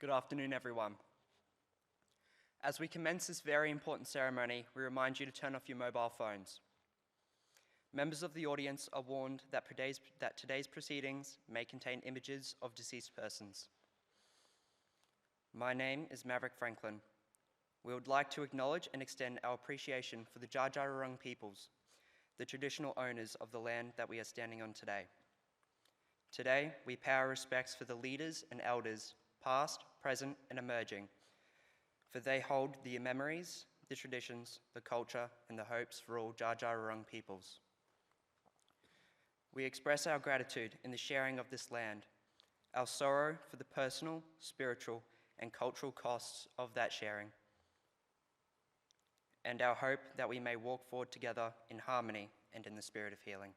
Good afternoon, everyone. As we commence this very important ceremony, we remind you to turn off your mobile phones. Members of the audience are warned that today's proceedings may contain images of deceased persons. My name is Maverick Franklin. We would like to acknowledge and extend our appreciation for the Dja Dja Wurrung peoples, the traditional owners of the land that we are standing on today. Today, we pay our respects for the leaders and elders, past, present, and emerging, for they hold the memories, the traditions, the culture, and the hopes for all Dja Dja Wurrung peoples. We express our gratitude in the sharing of this land, our sorrow for the personal, spiritual, and cultural costs of that sharing, and our hope that we may walk forward together in harmony and in the spirit of healing.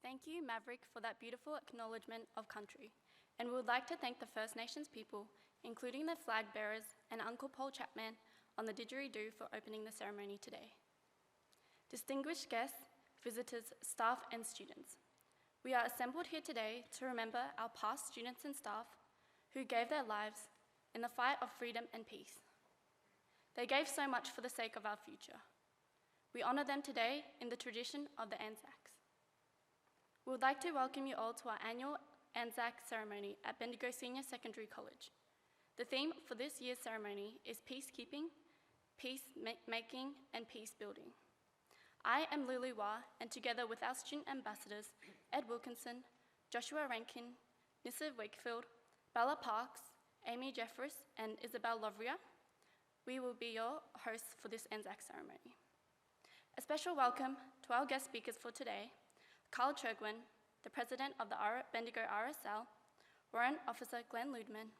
Thank you, Maverick, for that beautiful acknowledgement of country. And we would like to thank the First Nations people, including the flag bearers and Uncle Paul Chapman on the didgeridoo for opening the ceremony today. Distinguished guests, visitors, staff, and students, we are assembled here today to remember our past students and staff who gave their lives in the fight of freedom and peace. They gave so much for the sake of our future. We honor them today in the tradition of the Anzacs. We would like to welcome you all to our annual Anzac ceremony at Bendigo Senior Secondary College. The theme for this year's ceremony is peacekeeping, peace-making, and peace building. I am Lulu Wah, and together with our student ambassadors, Ed Wilkinson, Joshua Rankin, Nissa Wakefield, Bella Parks, Amy Jeffress, and Isabel Lovria, we will be your hosts for this Anzac ceremony. A special welcome to our guest speakers for today, Carl Churgwin, the president of the Bendigo RSL, Warrant Officer Glenn Ludman.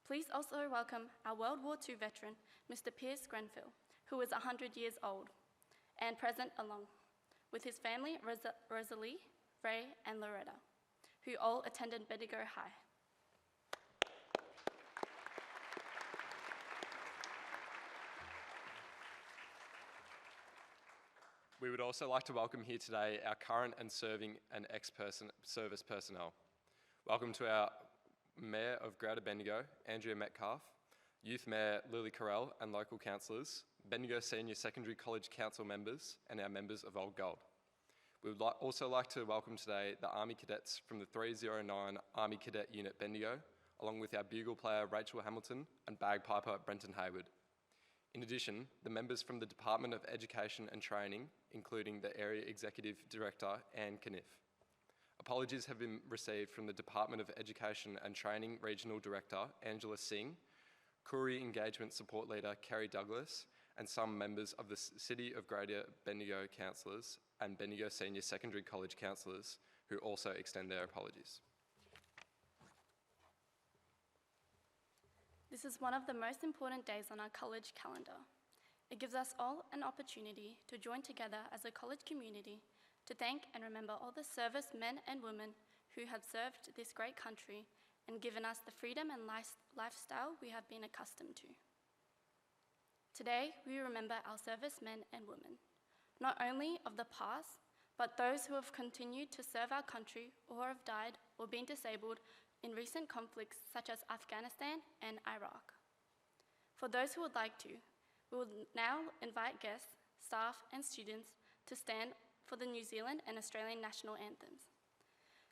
Please also welcome our World War II veteran, Mr. Piers Grenfell, who is 100 years old, and present along with his family, Rosalie, Ray, and Loretta, who all attended Bendigo High. We would also like to welcome here today our current and serving and ex-service personnel. Welcome to our Mayor of Greater Bendigo, Andrea Metcalf, Youth Mayor Lily Carell and local councillors, Bendigo Senior Secondary College Council members and our members of Old Gold. We would also like to welcome today the Army Cadets from the 309 Army Cadet Unit Bendigo, along with our bugle player Rachel Hamilton and bagpiper Brenton Hayward. In addition, the members from the Department of Education and Training, including the Area Executive Director, Anne Caniff. Apologies have been received from the Department of Education and Training Regional Director, Angela Singh, Koori Engagement Support Leader, Kerry Douglas, and some members of the City of Greater Bendigo councillors and Bendigo Senior Secondary College councillors, who also extend their apologies. This is one of the most important days on our college calendar. It gives us all an opportunity to join together as a college community to thank and remember all the service men and women who have served this great country and given us the freedom and lifestyle we have been accustomed to. Today, we remember our servicemen and women, not only of the past, but those who have continued to serve our country or have died or been disabled in recent conflicts such as Afghanistan and Iraq. For those who would like to, we will now invite guests, staff, and students to stand for the New Zealand and Australian national anthems.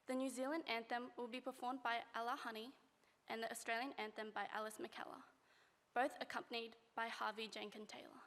The New Zealand anthem will be performed by Ella Honey and the Australian anthem by Alice McKellar, both accompanied by Harvey Jenkins Taylor.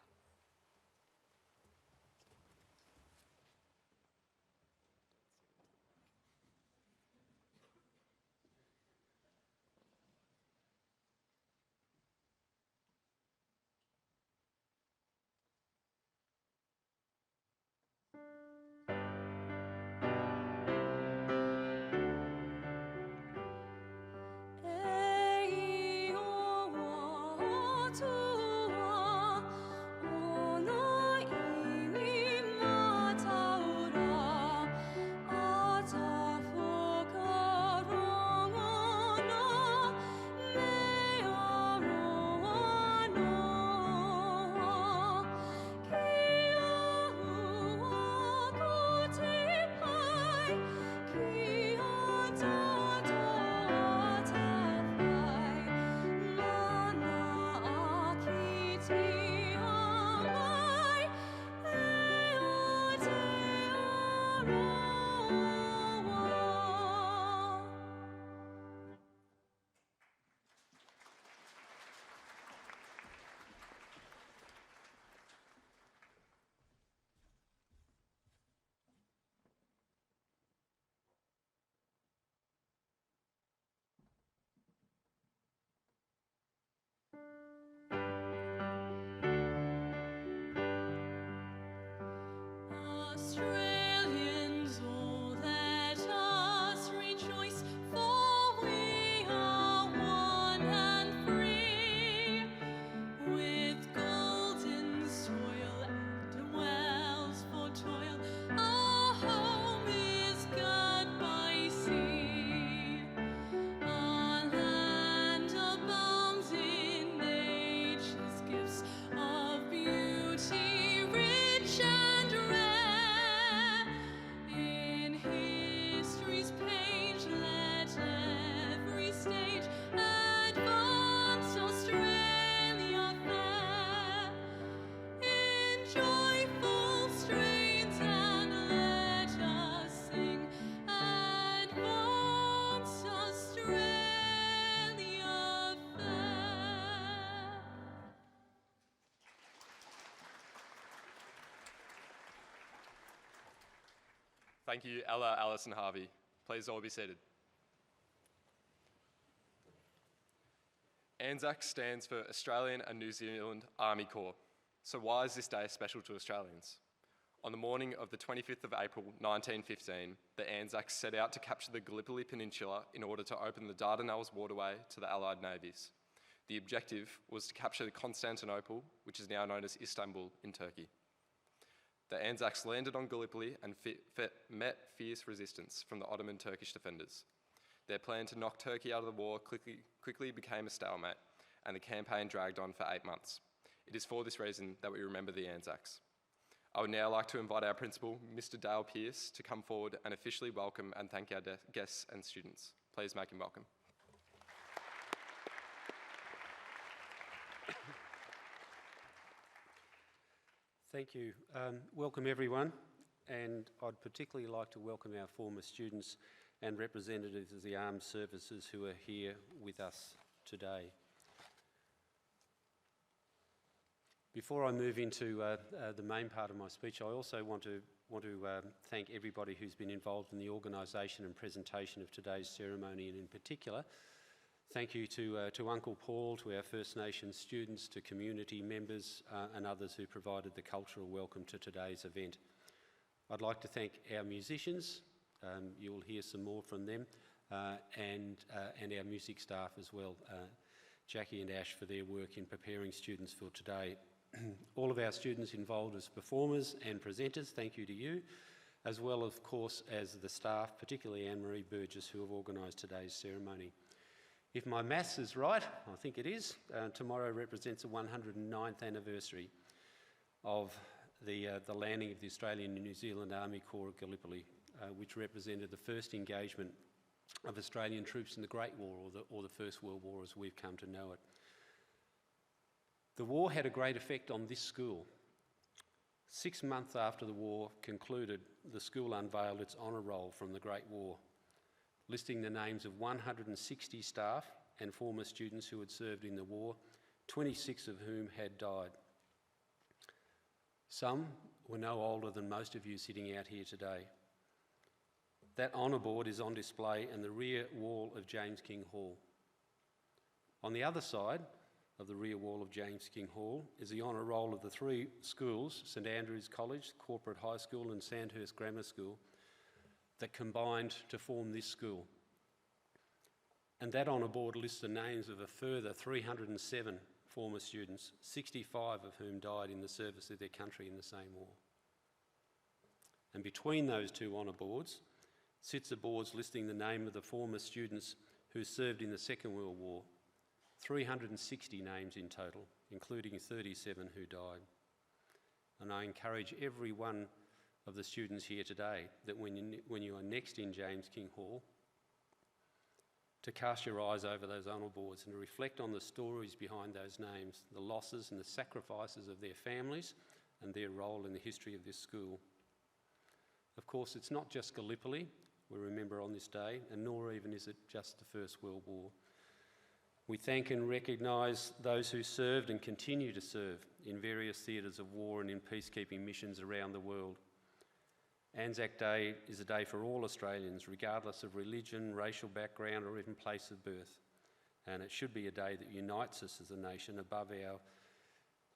Thank you, Ella, Alice and Harvey. Please all be seated. Anzac stands for Australian and New Zealand Army Corps. So why is this day special to Australians? On the morning of the 25th of April 1915, the Anzacs set out to capture the Gallipoli Peninsula in order to open the Dardanelles waterway to the Allied navies. The objective was to capture Constantinople, which is now known as Istanbul in Turkey. The Anzacs landed on Gallipoli and met fierce resistance from the Ottoman Turkish defenders. Their plan to knock Turkey out of the war quickly became a stalemate, and the campaign dragged on for 8 months. It is for this reason that we remember the Anzacs. I would now like to invite our principal, Mr. Dale Pearce, to come forward and officially welcome and thank our guests and students. Please make him welcome. Thank you. Welcome everyone, and I'd particularly like to welcome our former students and representatives of the armed services who are here with us today. Before I move into the main part of my speech, I also want to thank everybody who's been involved in the organisation and presentation of today's ceremony, and in particular, thank you to Uncle Paul, to our First Nations students, to community members and others who provided the cultural welcome to today's event. I'd like to thank our musicians, you'll hear some more from them, and our music staff as well, Jackie and Ash, for their work in preparing students for today. All of our students involved as performers and presenters, thank you to you, as well of course as the staff, particularly Anne-Marie Burgess, who have organised today's ceremony. If my maths is right, I think it is, tomorrow represents the 109th anniversary of the landing of the Australian and New Zealand Army Corps at Gallipoli, which represented the first engagement of Australian troops in the Great War, or the First World War as we've come to know it. The war had a great effect on this school. 6 months after the war concluded, the school unveiled its honour roll from the Great War, listing the names of 160 staff and former students who had served in the war, 26 of whom had died. Some were no older than most of you sitting out here today. That honour board is on display in the rear wall of James King Hall. On the other side of the rear wall of James King Hall is the honour roll of the 3 schools, St Andrews College, Corporate High School and Sandhurst Grammar School, that combined to form this school. And that honour board lists the names of a further 307 former students, 65 of whom died in the service of their country in the same war. And between those 2 honour boards sits the boards listing the name of the former students who served in the Second World War, 360 names in total, including 37 who died. And I encourage every one of the students here today that when you are next in James King Hall, to cast your eyes over those honour boards and to reflect on the stories behind those names, the losses and the sacrifices of their families and their role in the history of this school. Of course, it's not just Gallipoli we remember on this day, and nor even is it just the First World War. We thank and recognise those who served and continue to serve in various theatres of war and in peacekeeping missions around the world. Anzac Day is a day for all Australians, regardless of religion, racial background or even place of birth. And it should be a day that unites us as a nation above our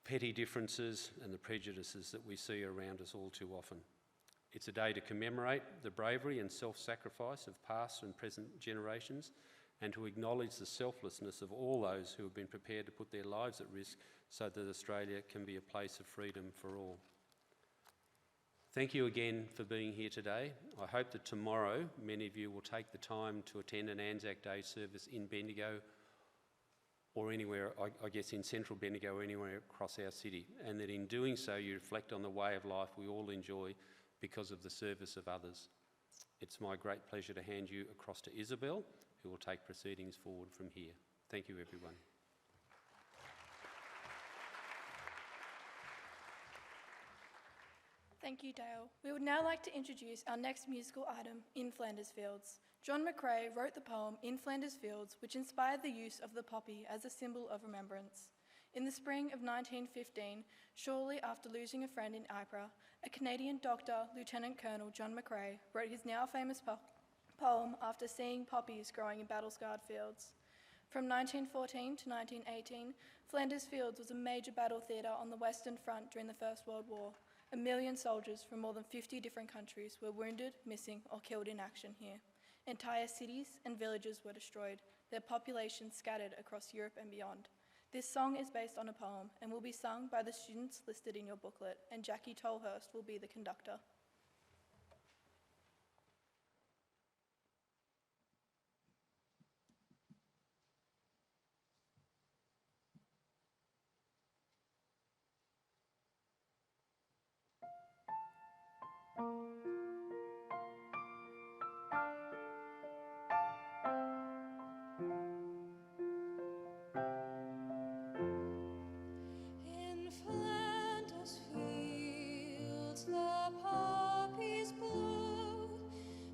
petty differences and the prejudices that we see around us all too often. It's a day to commemorate the bravery and self-sacrifice of past and present generations, and to acknowledge the selflessness of all those who have been prepared to put their lives at risk so that Australia can be a place of freedom for all. Thank you again for being here today. I hope that tomorrow many of you will take the time to attend an Anzac Day service in Bendigo or anywhere, I guess in central Bendigo or anywhere across our city, and that in doing so you reflect on the way of life we all enjoy because of the service of others. It's my great pleasure to hand you across to Isabel, who will take proceedings forward from here. Thank you, everyone. Thank you, Dale. We would now like to introduce our next musical item, In Flanders Fields. John McCrae wrote the poem In Flanders Fields, which inspired the use of the poppy as a symbol of remembrance. In the spring of 1915, shortly after losing a friend in Ypres, a Canadian doctor, Lieutenant Colonel John McRae, wrote his now famous poem after seeing poppies growing in battle-scarred fields. From 1914 to 1918, Flanders Fields was a major battle theatre on the Western Front during the First World War. 1 million soldiers from more than 50 different countries were wounded, missing, or killed in action here. Entire cities and villages were destroyed, their populations scattered across Europe and beyond. This song is based on a poem and will be sung by the students listed in your booklet, and Jackie Tolhurst will be the conductor. In Flanders fields the poppies blow,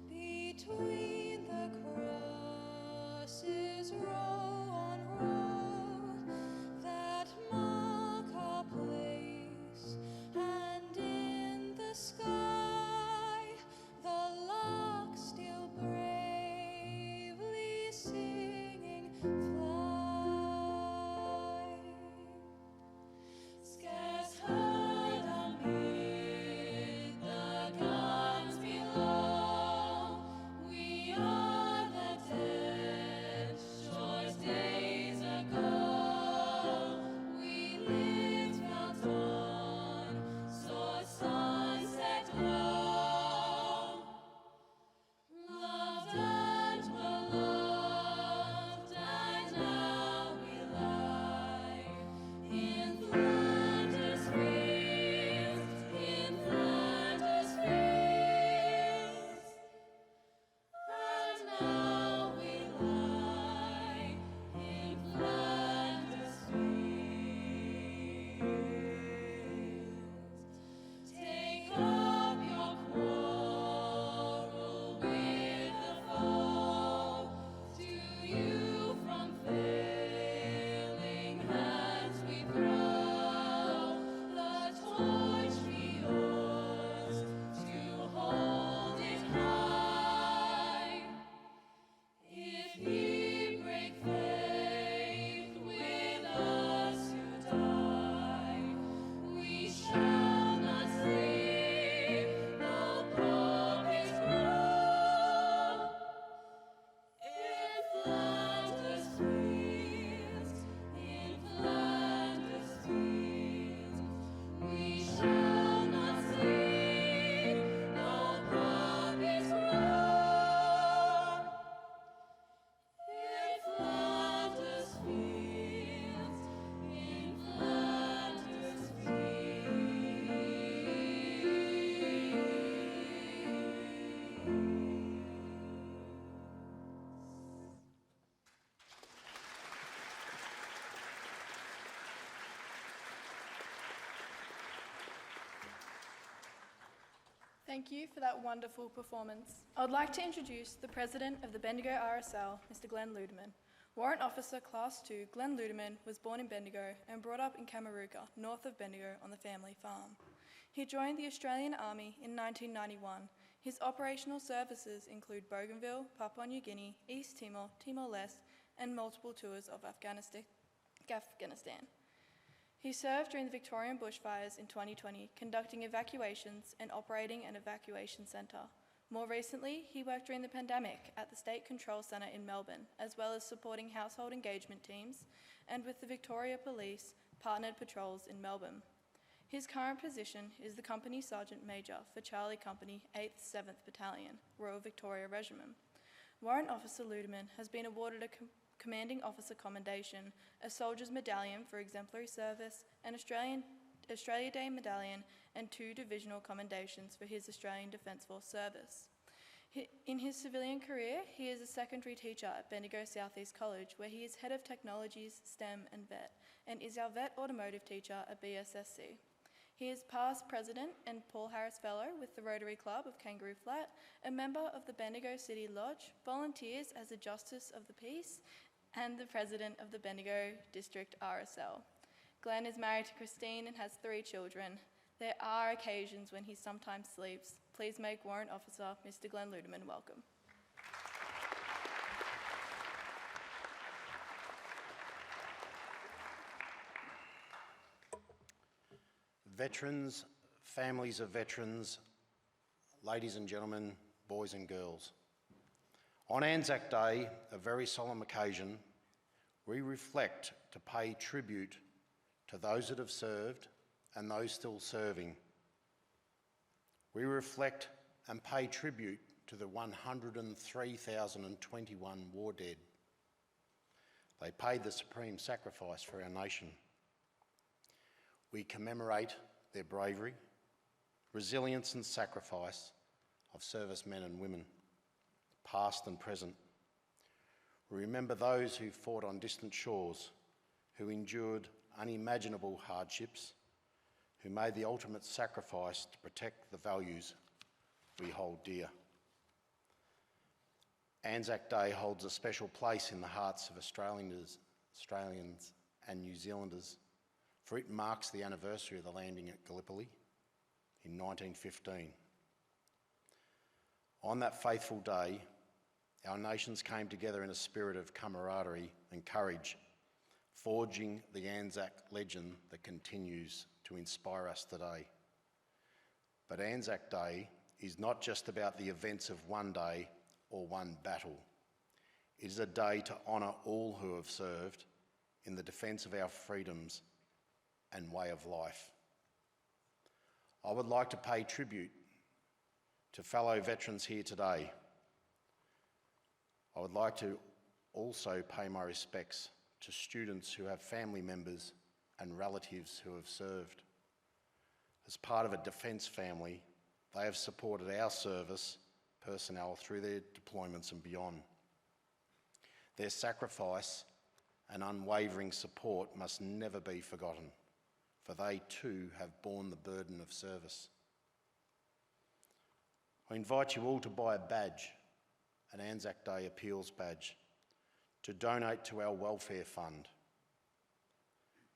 between the crosses row on row that mark our place, and in the sky the lark still bravely singing fly. Scarce heard amid the guns below, we are the dead, choice days ago. We lived, felt on, saw sunset glow, loved and were loved, and now we lie in Flanders fields, in Flanders fields, and now we lie in Flanders fields. Take up your quarrel with the foe. To you from failing hands we throw. The torch be yours to hold it high. If ye break faith with us who die, we shall not sleep, though poppies grow. In Flanders fields, in Flanders fields, we shall not sleep, though poppies grow. In Flanders fields, in Flanders Thank you for that wonderful performance. I would like to introduce the President of the Bendigo RSL, Mr. Glenn Ludeman. Warrant Officer Class 2 Glenn Ludeman was born in Bendigo and brought up in Kamaruka, north of Bendigo on the family farm. He joined the Australian Army in 1991. His operational services include Bougainville, Papua New Guinea, East Timor, Timor-Leste, and multiple tours of Afghanistan. He served during the Victorian bushfires in 2020, conducting evacuations and operating an evacuation centre. More recently, he worked during the pandemic at the State Control Centre in Melbourne, as well as supporting household engagement teams, and with the Victoria Police partnered patrols in Melbourne. His current position is the Company Sergeant Major for Charlie Company 8th 7th Battalion, Royal Victoria Regiment. Warrant Officer Ludeman has been awarded a Commanding Officer Commendation, a Soldier's Medallion for Exemplary Service, an Australia Day Medallion, and 2 Divisional Commendations for his Australian Defence Force service. In his civilian career, he is a secondary teacher at Bendigo South East College, where he is Head of Technologies, STEM and VET, and is our VET Automotive Teacher at BSSC. He is past President and Paul Harris Fellow with the Rotary Club of Kangaroo Flat, a member of the Bendigo City Lodge, volunteers as a Justice of the Peace, and the President of the Bendigo District RSL. Glenn is married to Christine and has 3 children. There are occasions when he sometimes sleeps. Please make Warrant Officer Mr. Glenn Ludeman welcome. Veterans, families of veterans, ladies and gentlemen, boys and girls. On Anzac Day, a very solemn occasion, we reflect to pay tribute to those that have served and those still serving. We reflect and pay tribute to the 103,021 war dead. They paid the supreme sacrifice for our nation. We commemorate their bravery, resilience and sacrifice of servicemen and women, past and present. We remember those who fought on distant shores, who endured unimaginable hardships, who made the ultimate sacrifice to protect the values we hold dear. Anzac Day holds a special place in the hearts of Australians and New Zealanders, for it marks the anniversary of the landing at Gallipoli in 1915. On that faithful day, our nations came together in a spirit of camaraderie and courage, forging the Anzac legend that continues to inspire us today. But Anzac Day is not just about the events of one day or one battle. It is a day to honour all who have served in the defence of our freedoms and way of life. I would like to pay tribute to fellow veterans here today. I would like to also pay my respects to students who have family members and relatives who have served. As part of a defence family, they have supported our service personnel through their deployments and beyond. Their sacrifice and unwavering support must never be forgotten, for they too have borne the burden of service. I invite you all to buy a badge, an Anzac Day Appeals badge, to donate to our welfare fund.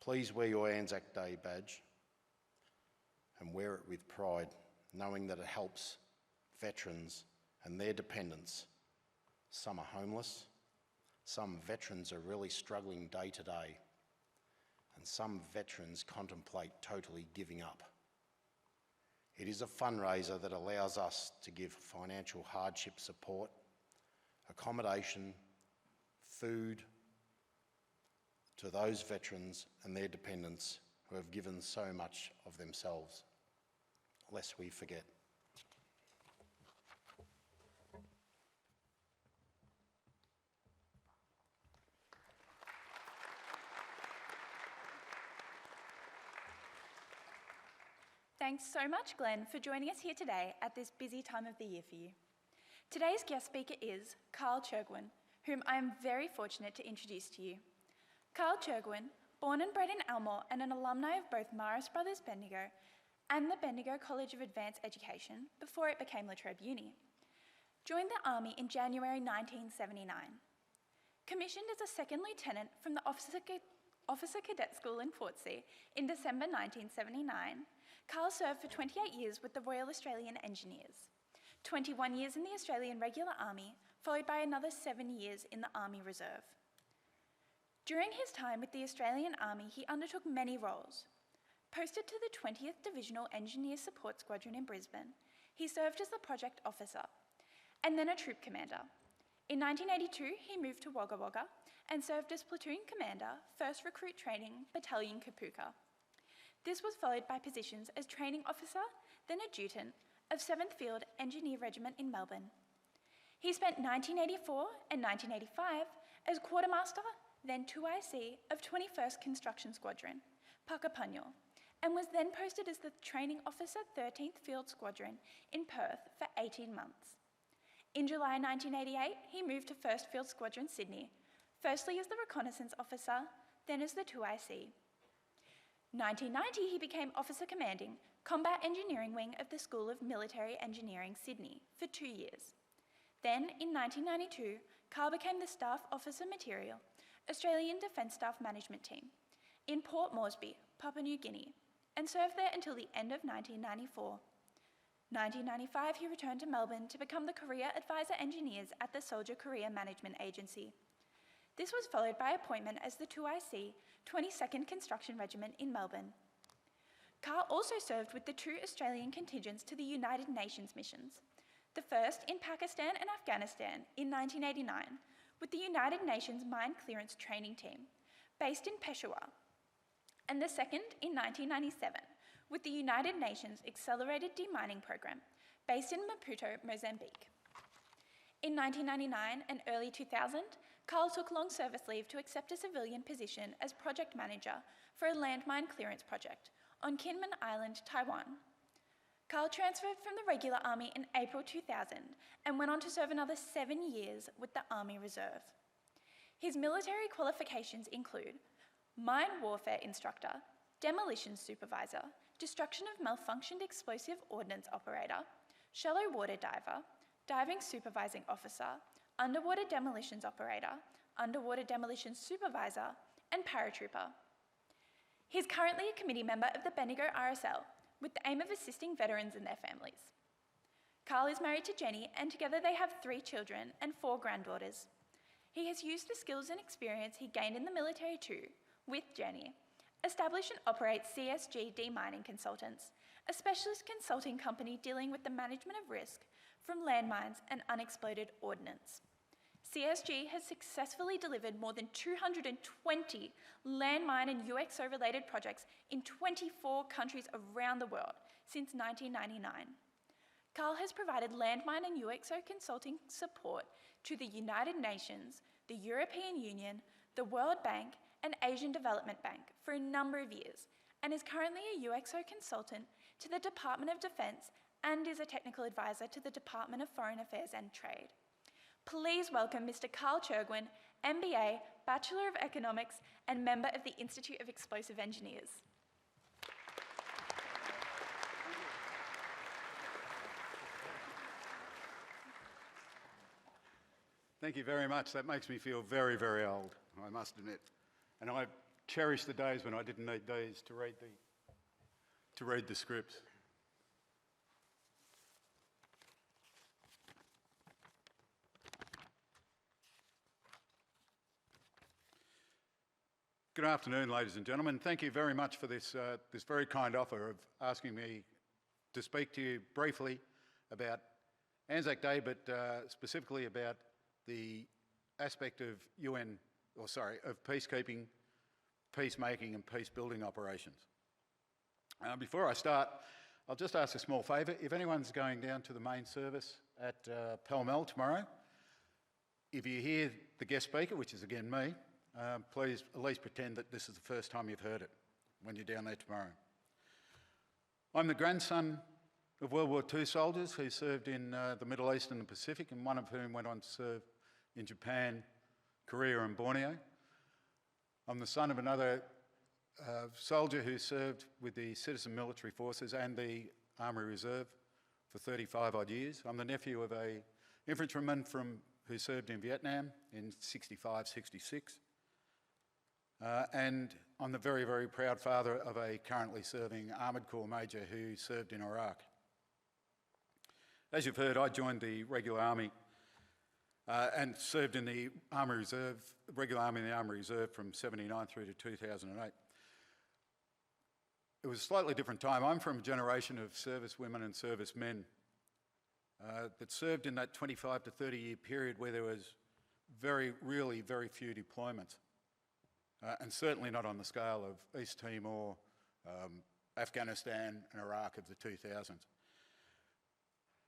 Please wear your Anzac Day badge and wear it with pride, knowing that it helps veterans and their dependents. Some are homeless, some veterans are really struggling day to day, and some veterans contemplate totally giving up. It is a fundraiser that allows us to give financial hardship support, accommodation, food to those veterans and their dependents who have given so much of themselves, lest we forget. Thanks so much, Glenn, for joining us here today at this busy time of the year for you. Today's guest speaker is Carl Chergwin, whom I am very fortunate to introduce to you. Carl Chergwin, born and bred in Elmore and an alumni of both Maris Brothers Bendigo and the Bendigo College of Advanced Education before it became La Trobe Uni, joined the Army in January 1979. Commissioned as a second lieutenant from the Officer Cadet School in Portsea in December 1979, Carl served for 28 years with the Royal Australian Engineers, 21 years in the Australian Regular Army, followed by another 7 years in the Army Reserve. During his time with the Australian Army, he undertook many roles. Posted to the 20th Divisional Engineer Support Squadron in Brisbane, he served as the project officer and then a troop commander. In 1982, he moved to Wagga Wagga and served as platoon commander, 1st Recruit Training, Battalion Kapooka. This was followed by positions as training officer, then adjutant of 7th Field Engineer Regiment in Melbourne. He spent 1984 and 1985 as quartermaster, then 2IC of 21st Construction Squadron, Puckapunyal, and was then posted as the training officer, 13th Field Squadron in Perth for 18 months. In July 1988, he moved to 1st Field Squadron Sydney, firstly as the reconnaissance officer, then as the 2IC. 1990, he became Officer Commanding, Combat Engineering Wing of the School of Military Engineering, Sydney, for 2 years. Then, in 1992, Carl became the Staff Officer Material, Australian Defence Staff Management Team, in Port Moresby, Papua New Guinea, and served there until the end of 1994. 1995, he returned to Melbourne to become the Career Advisor Engineers at the Soldier Career Management Agency. This was followed by appointment as the 2IC 22nd Construction Regiment in Melbourne. Carl also served with the 2 Australian contingents to the United Nations missions, the first in Pakistan and Afghanistan in 1989 with the United Nations Mine Clearance Training Team, based in Peshawar, and the second in 1997 with the United Nations Accelerated Demining Program, based in Maputo, Mozambique. In 1999 and early 2000, Carl took long service leave to accept a civilian position as project manager for a landmine clearance project on Kinmen Island, Taiwan. Carl transferred from the regular army in April 2000 and went on to serve another 7 years with the Army Reserve. His military qualifications include mine warfare instructor, demolition supervisor, destruction of malfunctioned explosive ordnance operator, shallow water diver, diving supervising officer, underwater demolitions operator, underwater demolitions supervisor, and paratrooper. He's currently a committee member of the Bendigo RSL with the aim of assisting veterans and their families. Carl is married to Jenny, and together they have 3 children and 4 granddaughters. He has used the skills and experience he gained in the military too, with Jenny, establish and operate CSG Demining Consultants, a specialist consulting company dealing with the management of risk from landmines and unexploded ordnance. CSG has successfully delivered more than 220 landmine and UXO-related projects in 24 countries around the world since 1999. Carl has provided landmine and UXO consulting support to the United Nations, the European Union, the World Bank, and Asian Development Bank for a number of years, and is currently a UXO consultant to the Department of Defence and is a technical advisor to the Department of Foreign Affairs and Trade. Please welcome Mr. Carl Chergwin, MBA, Bachelor of Economics, and member of the Institute of Explosive Engineers. Thank you very much. That makes me feel very, very old, I must admit. And I cherish the days when I didn't need these to read the scripts. Good afternoon, ladies and gentlemen. Thank you very much for this very kind offer of asking me to speak to you briefly about Anzac Day, but specifically about the aspect of of peacekeeping, peacemaking and peace-building operations. Before I start, I'll just ask a small favour. If anyone's going down to the main service at Pall Mall tomorrow, if you hear the guest speaker, which is again me, please at least pretend that this is the first time you've heard it when you're down there tomorrow. I'm the grandson of World War II soldiers who served in the Middle East and the Pacific, and one of whom went on to serve in Japan, Korea and Borneo. I'm the son of another soldier who served with the Citizen Military Forces and the Army Reserve for 35 odd years. I'm the nephew of an infantryman who served in Vietnam in 65, 66. And I'm the very, very proud father of a currently serving Armoured Corps Major who served in Iraq. As you've heard, I joined the regular Army and served in the Army Reserve, regular Army and the Army Reserve from 79 through to 2008. It was a slightly different time. I'm from a generation of service women and service men that served in that 25 to 30 year period where there was really very few deployments. And certainly not on the scale of East Timor, Afghanistan and Iraq of the 2000s.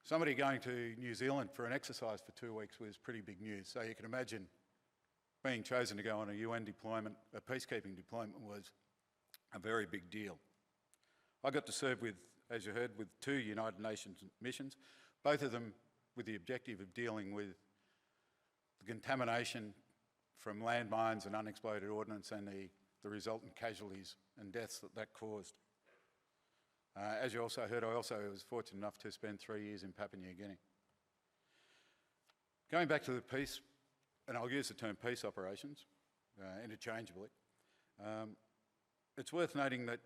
Somebody going to New Zealand for an exercise for 2 weeks was pretty big news. So you can imagine being chosen to go on a UN deployment, a peacekeeping deployment, was a very big deal. I got to serve with, as you heard, with 2 United Nations missions, both of them with the objective of dealing with the contamination from landmines and unexploded ordnance and the resultant casualties and deaths that caused. As you also heard, I also was fortunate enough to spend 3 years in Papua New Guinea. Going back to the peace, and I'll use the term peace operations interchangeably, it's worth noting that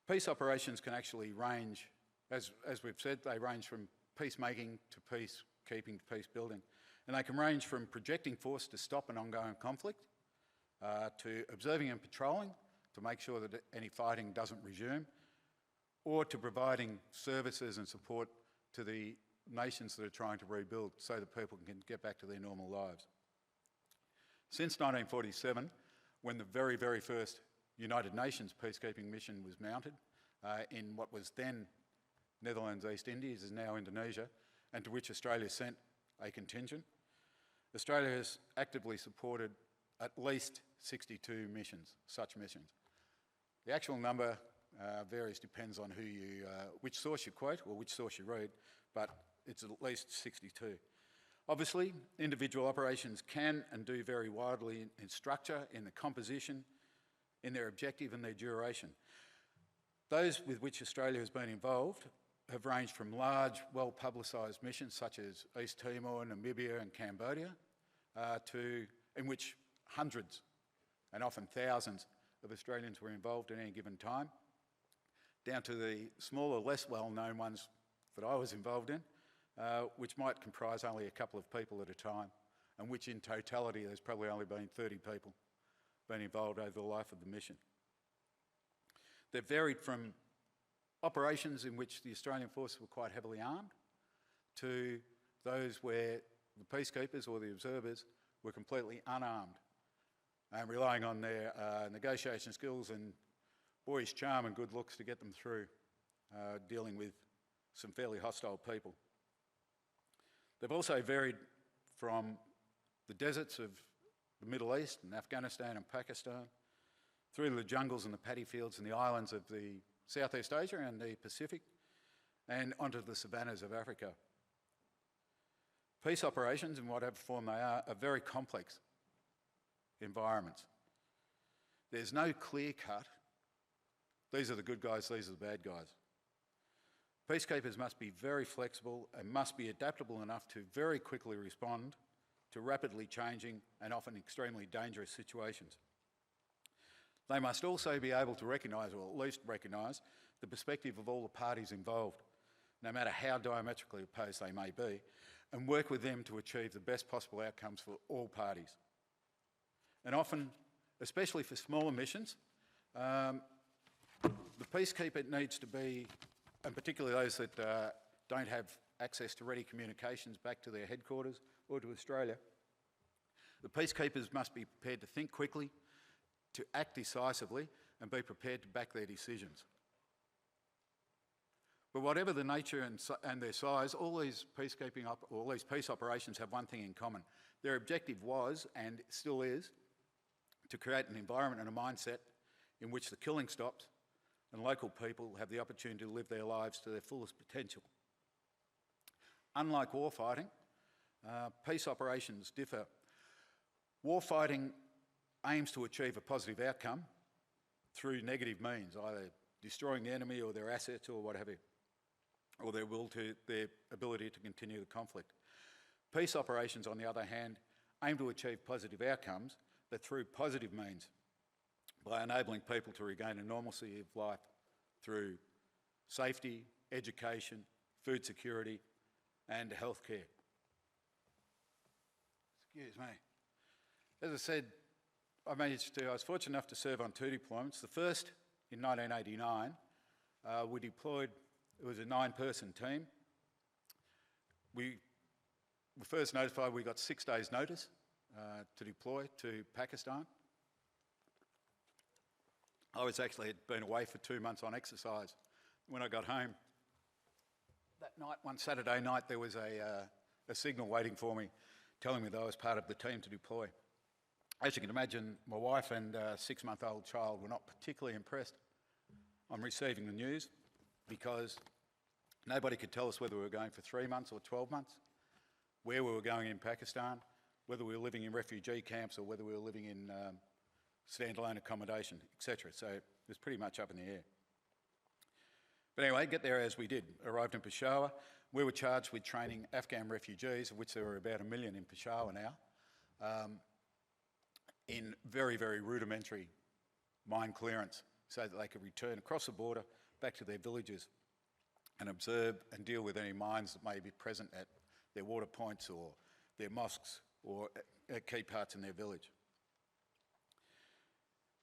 peace operations can actually range, as we've said, they range from peacemaking to peacekeeping to peace building. And they can range from projecting force to stop an ongoing conflict, to observing and patrolling to make sure that any fighting doesn't resume, or to providing services and support to the nations that are trying to rebuild so that people can get back to their normal lives. Since 1947, when the very, very first United Nations peacekeeping mission was mounted in what was then Netherlands East Indies, is now Indonesia, and to which Australia sent a contingent, Australia has actively supported at least 62 missions, such missions. The actual number varies, depends on which source you quote or which source you read, but it's at least 62. Obviously, individual operations can and do vary widely in structure, in the composition, in their objective and their duration. Those with which Australia has been involved have ranged from large, well-publicised missions such as East Timor, Namibia and Cambodia, in which hundreds and often thousands of Australians were involved at any given time, down to the smaller, less well-known ones that I was involved in, which might comprise only a couple of people at a time, and which in totality there's probably only been 30 people been involved over the life of the mission. They've varied from operations in which the Australian forces were quite heavily armed to those where the peacekeepers or the observers were completely unarmed and relying on their negotiation skills and boyish charm and good looks to get them through dealing with some fairly hostile people. They've also varied from the deserts of the Middle East and Afghanistan and Pakistan through the jungles and the paddy fields and the islands of the Southeast Asia and the Pacific and onto the savannas of Africa. Peace operations, in whatever form they are very complex environments. There's no clear cut, these are the good guys, these are the bad guys. Peacekeepers must be very flexible and must be adaptable enough to very quickly respond to rapidly changing and often extremely dangerous situations. They must also be able to recognise, or at least recognise, the perspective of all the parties involved, no matter how diametrically opposed they may be, and work with them to achieve the best possible outcomes for all parties. And often, especially for smaller missions, the peacekeeper needs to be, and particularly those that don't have access to ready communications back to their headquarters or to Australia, the peacekeepers must be prepared to think quickly, to act decisively, and be prepared to back their decisions. But whatever the nature and their size, all these peace operations have one thing in common. Their objective was, and still is, to create an environment and a mindset in which the killing stops and local people have the opportunity to live their lives to their fullest potential. Unlike warfighting, peace operations differ. Warfighting aims to achieve a positive outcome through negative means, either destroying the enemy or their assets or what have you, or their ability to continue the conflict. Peace operations, on the other hand, aim to achieve positive outcomes, but through positive means, by enabling people to regain a normalcy of life through safety, education, food security, and healthcare. Excuse me. As I said, I was fortunate enough to serve on 2 deployments. The first, in 1989, we deployed, it was a 9-person team. We were first notified we got 6 days' notice to deploy to Pakistan. I had been away for 2 months on exercise. When I got home that night, one Saturday night, there was a signal waiting for me telling me that I was part of the team to deploy. As you can imagine, my wife and 6-month-old child were not particularly impressed on receiving the news because nobody could tell us whether we were going for 3 months or 12 months, where we were going in Pakistan, whether we were living in refugee camps or whether we were living in standalone accommodation, etc. So it was pretty much up in the air. But anyway, get there as we did. Arrived in Peshawar. We were charged with training Afghan refugees, of which there were about 1 million in Peshawar now, in very, very rudimentary mine clearance so that they could return across the border back to their villages and observe and deal with any mines that may be present at their water points or their mosques or at key parts in their village.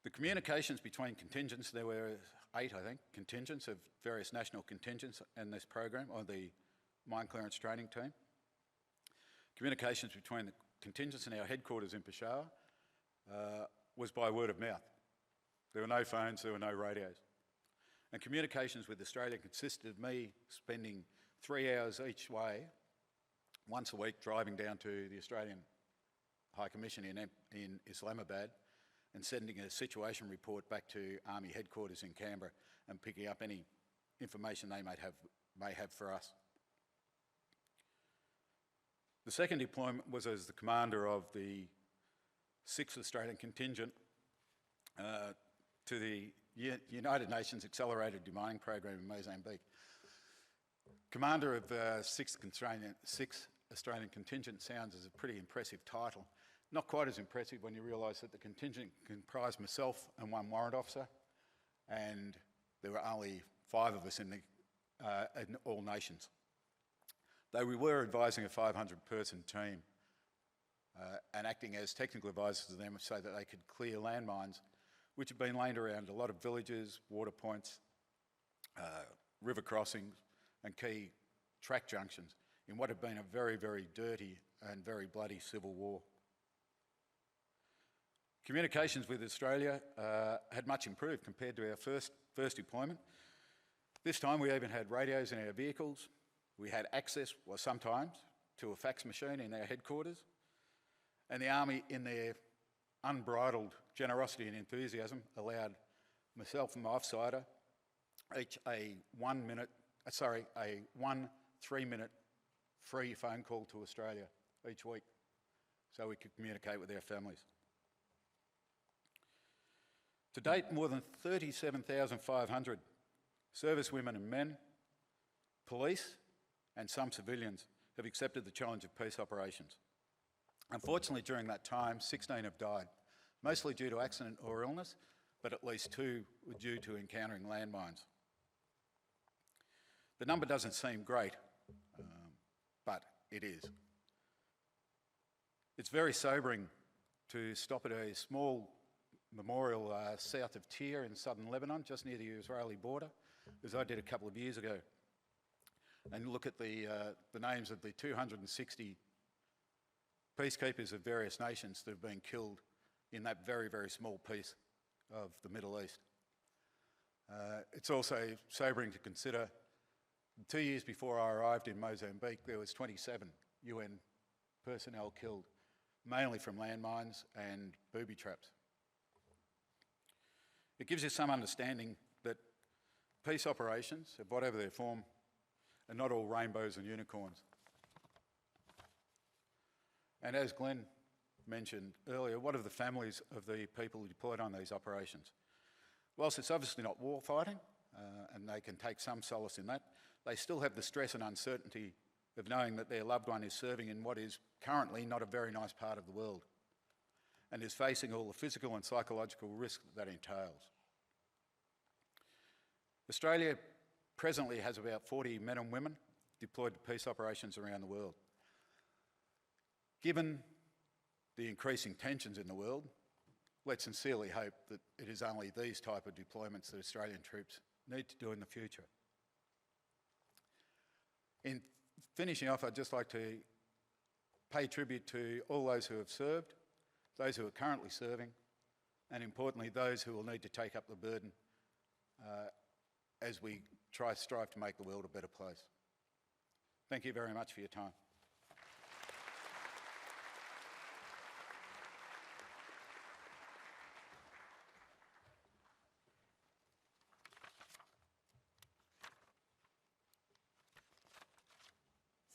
The communications between contingents, there were 8, I think, contingents of various national contingents in this program, or the mine clearance training team. Communications between the contingents and our headquarters in Peshawar was by word of mouth. There were no phones, there were no radios. And communications with Australia consisted of me spending 3 hours each way, once a week, driving down to the Australian High Commission in Islamabad and sending a situation report back to Army headquarters in Canberra and picking up any information they may have for us. The second deployment was as the commander of the 6th Australian contingent to the United Nations Accelerated Demining Program in Mozambique. Commander of 6th Australian Contingent sounds as a pretty impressive title. Not quite as impressive when you realise that the contingent comprised myself and 1 warrant officer, and there were only 5 of us in all nations. Though we were advising a 500-person team and acting as technical advisors to them so that they could clear landmines, which had been laid around a lot of villages, water points, river crossings, and key track junctions in what had been a very, very dirty and very bloody civil war. Communications with Australia had much improved compared to our first deployment. This time we even had radios in our vehicles. We had access, well, sometimes, to a fax machine in our headquarters. And the Army, in their unbridled generosity and enthusiasm, allowed myself and my offsider each a 3-minute free phone call to Australia each week so we could communicate with our families. To date, more than 37,500 service women and men, police, and some civilians have accepted the challenge of peace operations. Unfortunately, during that time, 16 have died, mostly due to accident or illness, but at least 2 were due to encountering landmines. The number doesn't seem great, but it is. It's very sobering to stop at a small memorial south of Tyre in southern Lebanon, just near the Israeli border, as I did a couple of years ago, and look at the names of the 260 peacekeepers of various nations that have been killed in that very, very small piece of the Middle East. It's also sobering to consider 2 years before I arrived in Mozambique, there was 27 UN personnel killed, mainly from landmines and booby traps. It gives you some understanding that peace operations, of whatever their form, are not all rainbows and unicorns. And as Glenn mentioned earlier, what of the families of the people who deployed on these operations? Whilst it's obviously not war fighting, and they can take some solace in that, they still have the stress and uncertainty of knowing that their loved one is serving in what is currently not a very nice part of the world and is facing all the physical and psychological risk that entails. Australia presently has about 40 men and women deployed to peace operations around the world. Given the increasing tensions in the world, let's sincerely hope that it is only these type of deployments that Australian troops need to do in the future. In finishing off, I'd just like to pay tribute to all those who have served, those who are currently serving, and importantly, those who will need to take up the burden as we strive to make the world a better place. Thank you very much for your time.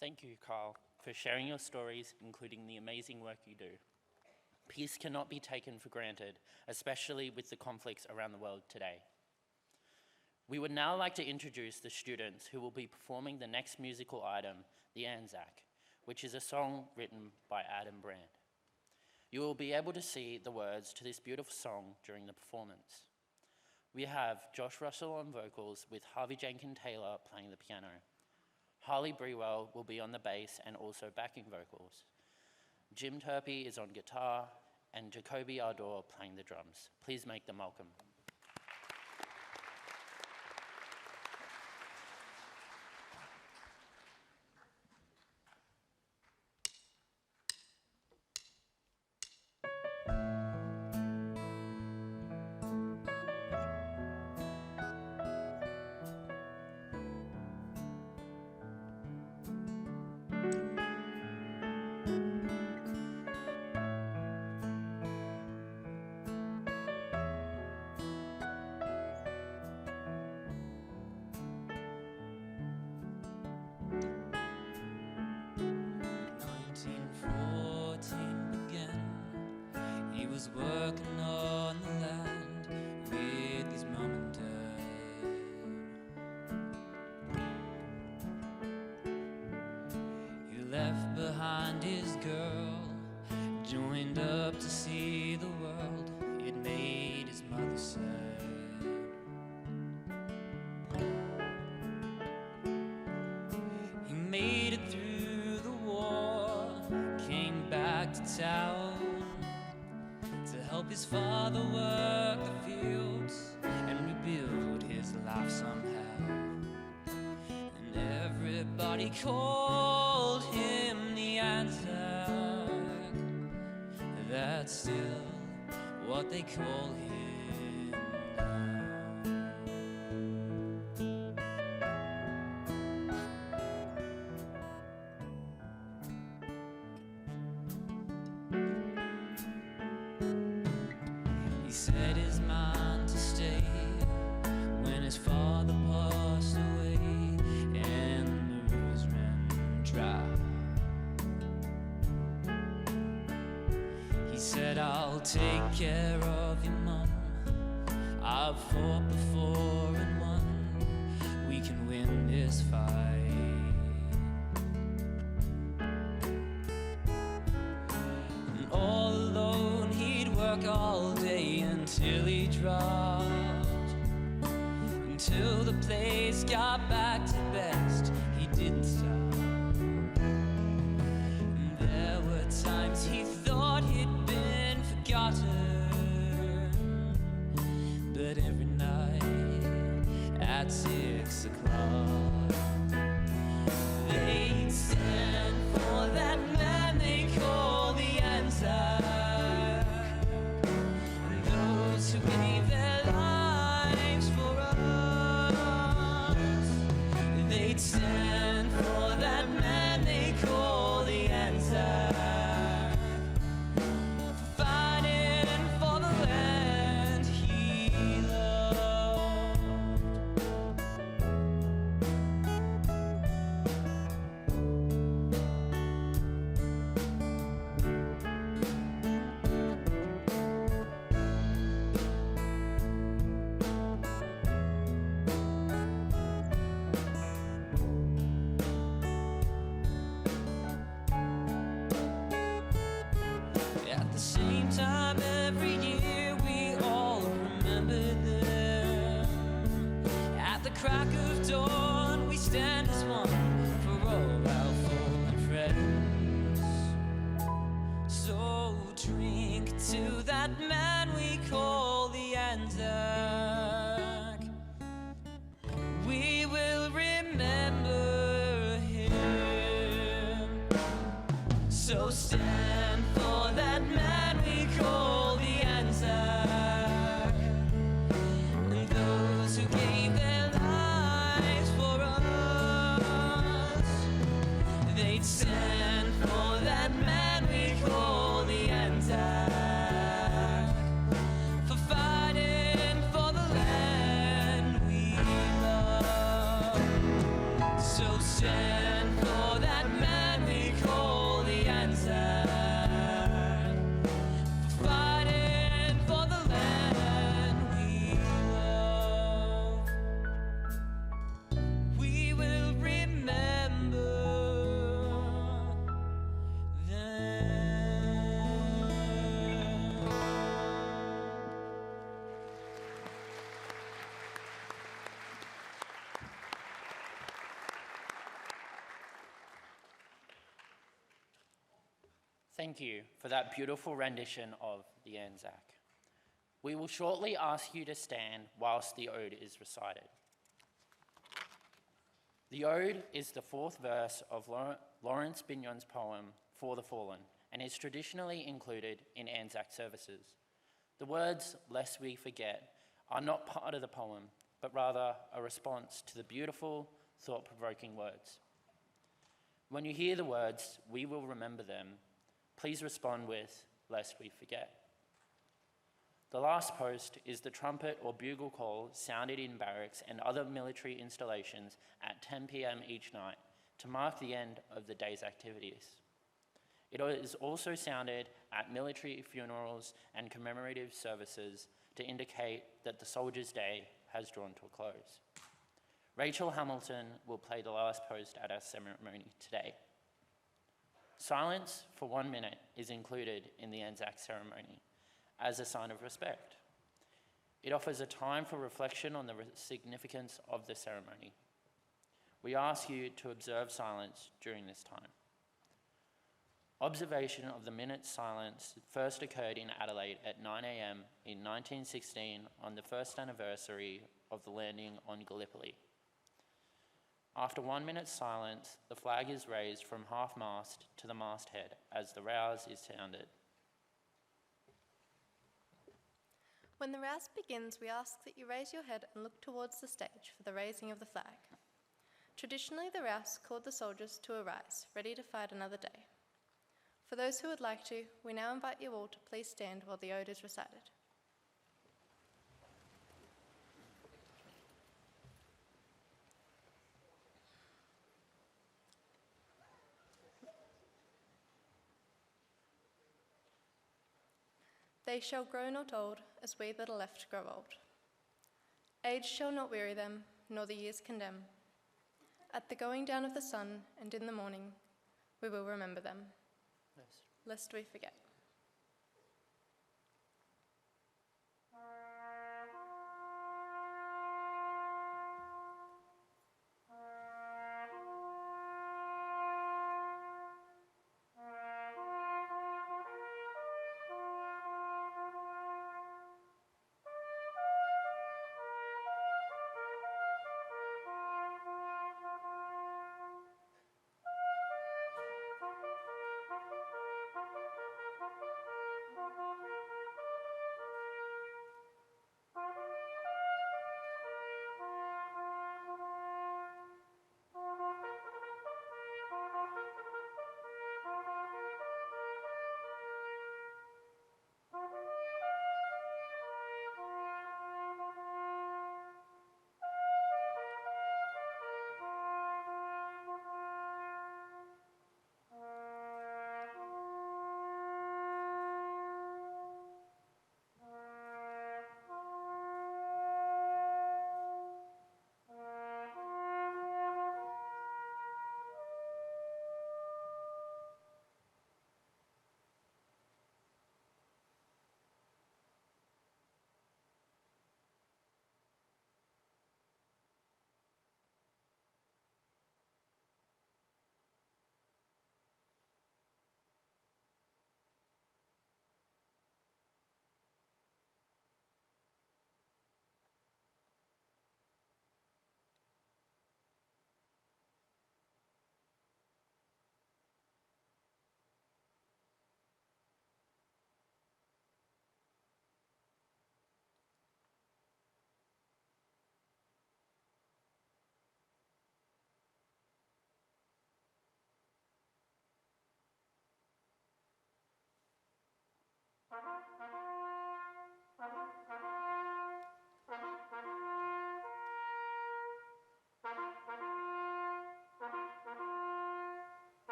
Thank you, Carl, for sharing your stories, including the amazing work you do. Peace cannot be taken for granted, especially with the conflicts around the world today. We would now like to introduce the students who will be performing the next musical item, the Anzac, which is a song written by Adam Brand. You will be able to see the words to this beautiful song during the performance. We have Josh Russell on vocals with Harvey Jenkins Taylor playing the piano. Harley Brewell will be on the bass and also backing vocals. Jim Turpey is on guitar and Jacoby Ardor playing the drums. Please make them welcome. 1914 began. He was working on the land with his mum and dad. He left behind his girl, joined up to see the world. It made his mother sad. He made it through the war, came back to town to help his father work the fields and rebuild his life somehow. And everybody called him the Anzac. That's still what they call him now. He set his mind to stay when his father passed away and the rivers ran dry. He said, I'll take care of your mum. I've fought before and won. We can win this fight. And all alone he'd work all day until he dropped, until the place got back to best. He didn't stop. And there were times he thought he'd been forgotten, but every night at 6 o'clock they'd stand for that man they call the Anzac, and those who gave their lives for us. They'd stand for that man they call the Anzac, fighting for the land he loved. At the same time every year we all remember them. At the crack of dawn we stand as one for all our fallen friends. So drink to that man we call the Anzac. We will remember him. So stand for that man we call the Anzac, and those who gave their lives for us. They'd stand for that man we call the Anzac, for fighting for the land we love. So stand for that man we call the Anzac, for fighting for the land we love. We will remember them. Thank you for that beautiful rendition of the Anzac. We will shortly ask you to stand whilst the ode is recited. The ode is the fourth verse of Lawrence Binyon's poem, For the Fallen, and is traditionally included in Anzac services. The words, "lest we forget," are not part of the poem, but rather a response to the beautiful, thought-provoking words. When you hear the words, "we will remember them," please respond with, "lest we forget." The last post is the trumpet or bugle call sounded in barracks and other military installations at 10 p.m. each night to mark the end of the day's activities. It is also sounded at military funerals and commemorative services to indicate that the soldier's day has drawn to a close. Rachel Hamilton will play the last post at our ceremony today. Silence for 1 minute is included in the Anzac ceremony as a sign of respect. It offers a time for reflection on the significance of the ceremony. We ask you to observe silence during this time. Observation of the minute's silence first occurred in Adelaide at 9 a.m. in 1916 on the first anniversary of the landing on Gallipoli. After 1 minute's silence, the flag is raised from half-mast to the masthead as the rouse is sounded. When the rouse begins, we ask that you raise your head and look towards the stage for the raising of the flag. Traditionally, the rouse called the soldiers to arise, ready to fight another day. For those who would like to, we now invite you all to please stand while the ode is recited. They shall grow not old, as we that are left grow old. Age shall not weary them, nor the years condemn. At the going down of the sun, and in the morning, we will remember them, lest we forget.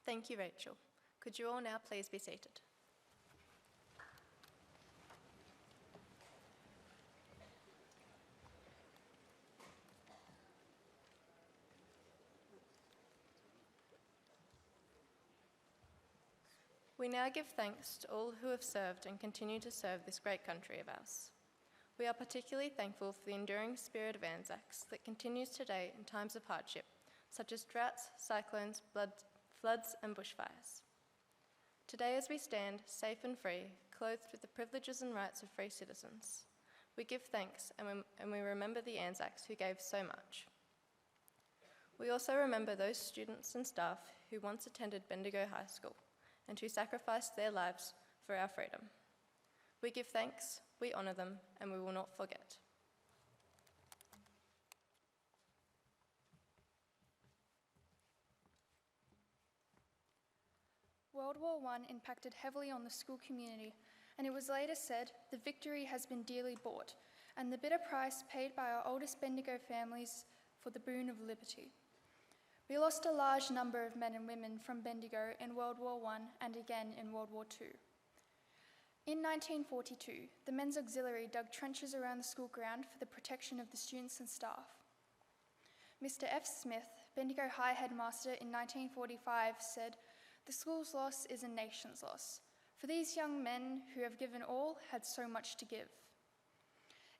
Thank you, Rachel. Could you all now please be seated? We now give thanks to all who have served and continue to serve this great country of ours. We are particularly thankful for the enduring spirit of Anzacs that continues today in times of hardship, such as droughts, cyclones, floods, and bushfires. Today, as we stand, safe and free, clothed with the privileges and rights of free citizens, we give thanks and we remember the Anzacs who gave so much. We also remember those students and staff who once attended Bendigo High School and who sacrificed their lives for our freedom. We give thanks, we honour them, and we will not forget. World War I impacted heavily on the school community, and it was later said the victory has been dearly bought, and the bitter price paid by our oldest Bendigo families for the boon of liberty. We lost a large number of men and women from Bendigo in World War I and again in World War II. In 1942, the Men's Auxiliary dug trenches around the school ground for the protection of the students and staff. Mr. F. Smith, Bendigo High headmaster in 1945, said, "The school's loss is a nation's loss, for these young men who have given all had so much to give."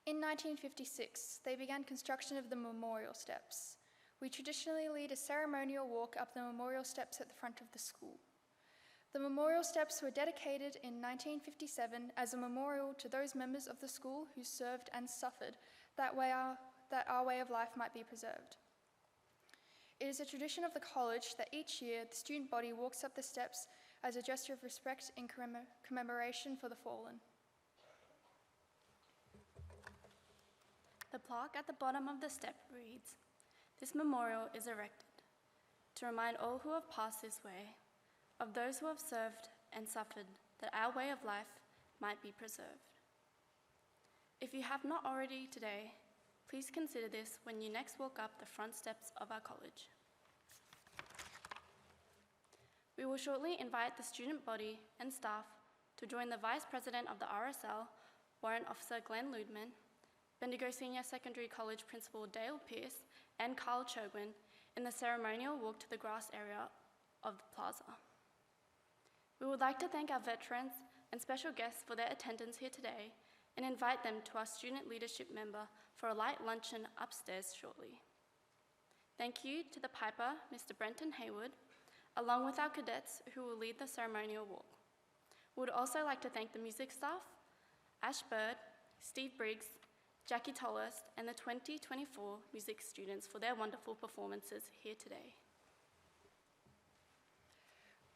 In 1956, they began construction of the memorial steps. We traditionally lead a ceremonial walk up the memorial steps at the front of the school. The memorial steps were dedicated in 1957 as a memorial to those members of the school who served and suffered that our way of life might be preserved. It is a tradition of the college that each year the student body walks up the steps as a gesture of respect in commemoration for the fallen. The plaque at the bottom of the step reads, "This memorial is erected to remind all who have passed this way of those who have served and suffered that our way of life might be preserved." If you have not already today, please consider this when you next walk up the front steps of our college. We will shortly invite the student body and staff to join the Vice President of the RSL, Warrant Officer Glenn Ludman, Bendigo Senior Secondary College Principal Dale Pearce, and Carl Chogwin in the ceremonial walk to the grass area of the plaza. We would like to thank our veterans and special guests for their attendance here today and invite them to our student leadership member for a light luncheon upstairs shortly. Thank you to the Piper, Mr. Brenton Haywood, along with our cadets who will lead the ceremonial walk. We would also like to thank the music staff, Ash Bird, Steve Briggs, Jackie Tollist, and the 2024 music students for their wonderful performances here today.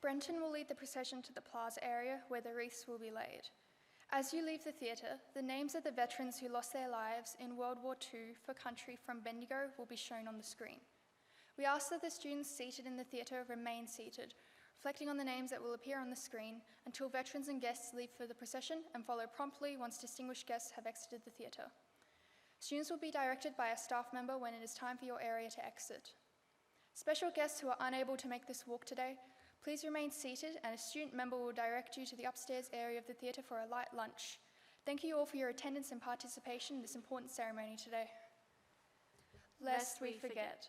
Brenton will lead the procession to the plaza area where the wreaths will be laid. As you leave the theatre, the names of the veterans who lost their lives in World War II for country from Bendigo will be shown on the screen. We ask that the students seated in the theatre remain seated, reflecting on the names that will appear on the screen until veterans and guests leave for the procession and follow promptly once distinguished guests have exited the theatre. Students will be directed by a staff member when it is time for your area to exit. Special guests who are unable to make this walk today, please remain seated and a student member will direct you to the upstairs area of the theatre for a light lunch. Thank you all for your attendance and participation in this important ceremony today. Lest we forget.